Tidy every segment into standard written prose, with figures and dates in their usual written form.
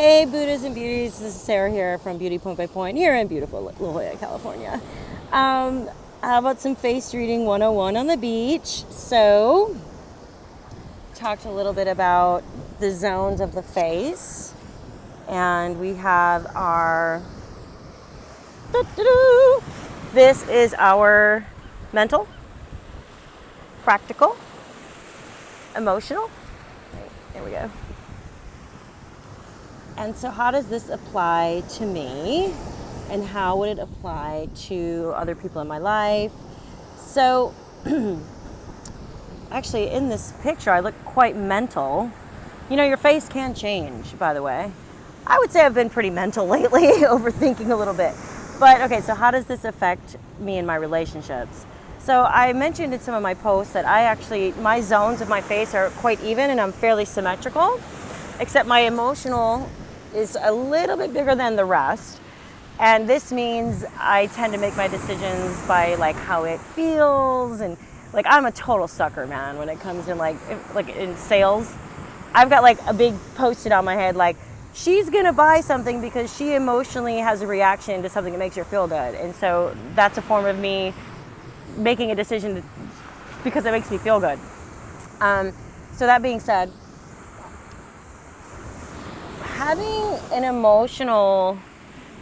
Hey Buddhas and Beauties, this is Sarah here from Beauty Point by Point here in beautiful La Jolla, California. How about some face reading 101 on the beach? So, talked a little bit about the zones of the face, and we have our, this is our mental, practical, emotional. There we go. And so how does this apply to me, and how would it apply to other people in my life? So actually in this picture I look quite mental. You know, your face can change, by the way. I would say I've been pretty mental lately, overthinking a little bit. But okay, so how does this affect me in my relationships? So I mentioned in some of my posts that my zones of my face are quite even and I'm fairly symmetrical, except my emotional is a little bit bigger than the rest. And this means I tend to make my decisions by like how it feels, and like I'm a total sucker, man, when it comes to like in sales. I've got like a big post-it on my head like, she's gonna buy something because she emotionally has a reaction to something that makes her feel good. And so that's a form of me making a decision because it makes me feel good. So that being said, having an emotional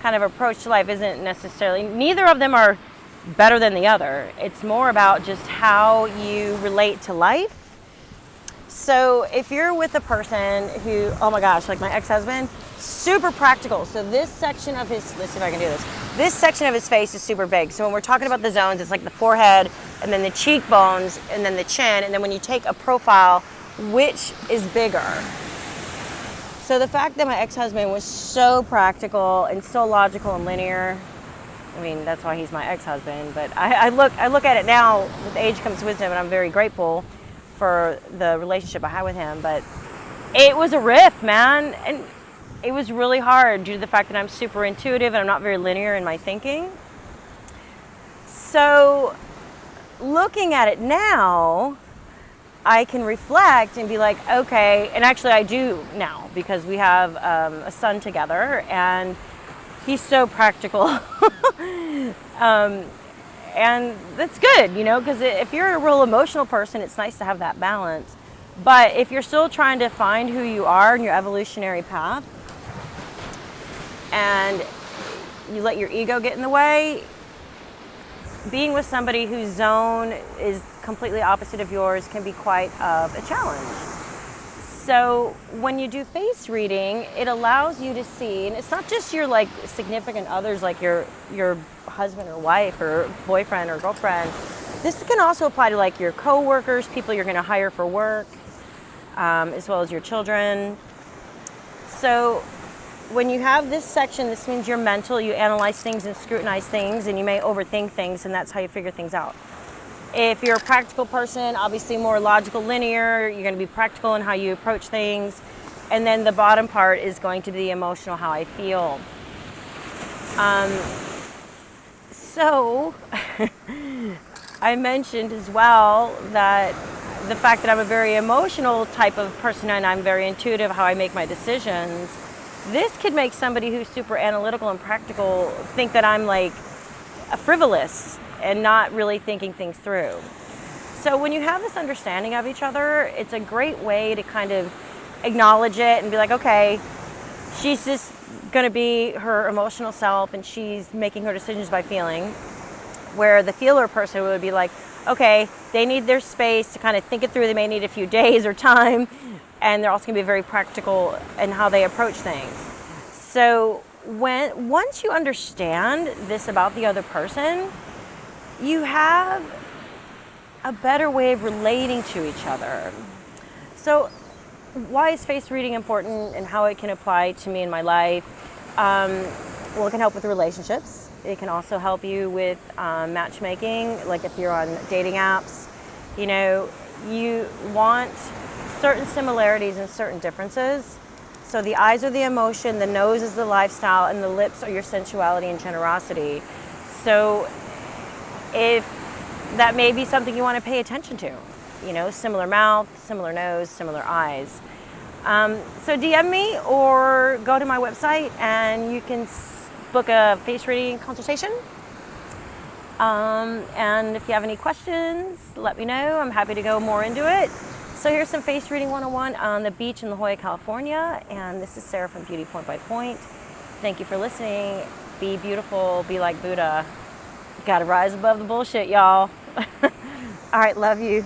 kind of approach to life isn't necessarily, neither of them are better than the other. It's more about just how you relate to life. So if you're with a person who, oh my gosh, like my ex-husband, super practical. So this section of his, let's see if I can do this. This section of his face is super big. So when we're talking about the zones, it's like the forehead and then the cheekbones and then the chin. And then when you take a profile, which is bigger? So the fact that my ex-husband was so practical and so logical and linear, I mean, that's why he's my ex-husband, but I look at it now, with age comes wisdom, and I'm very grateful for the relationship I had with him, but it was a riff, man, and it was really hard due to the fact that I'm super intuitive and I'm not very linear in my thinking. So looking at it now, I can reflect and be like, okay, and actually I do now because we have a son together and he's so practical. And that's good, you know, because if you're a real emotional person, it's nice to have that balance. But if you're still trying to find who you are in your evolutionary path and you let your ego get in the way, being with somebody whose zone is completely opposite of yours can be quite of a challenge. So when you do face reading, it allows you to see, and it's not just your like significant others, like your husband or wife or boyfriend or girlfriend. This can also apply to like your coworkers, people you're going to hire for work, as well as your children. So when you have this section, this means you're mental, you analyze things and scrutinize things, and you may overthink things, and that's how you figure things out. If you're a practical person, obviously more logical, linear, you're going to be practical in how you approach things. And then the bottom part is going to be the emotional, how I feel. So I mentioned as well that the fact that I'm a very emotional type of person and I'm very intuitive how I make my decisions, this could make somebody who's super analytical and practical think that I'm like a frivolous and not really thinking things through. So when you have this understanding of each other, it's a great way to kind of acknowledge it and be like, okay, she's just gonna be her emotional self and she's making her decisions by feeling. Where the feeler person would be like, okay, they need their space to kind of think it through. They may need a few days or time, and they're also gonna be very practical in how they approach things. So once you understand this about the other person, you have a better way of relating to each other. So why is face reading important and how it can apply to me in my life? Well, it can help with relationships. It can also help you with matchmaking, like if you're on dating apps. You know, you want certain similarities and certain differences. So the eyes are the emotion, the nose is the lifestyle, and the lips are your sensuality and generosity. So if that may be something you want to pay attention to, you know, similar mouth, similar nose, similar eyes. So DM me or go to my website and you can book a face reading consultation. And if you have any questions, let me know. I'm happy to go more into it. So here's some face reading 101 on the beach in La Jolla, California. And this is Sarah from Beauty Point by Point. Thank you for listening. Be beautiful, be like Buddha. Gotta rise above the bullshit, y'all. All right, love you.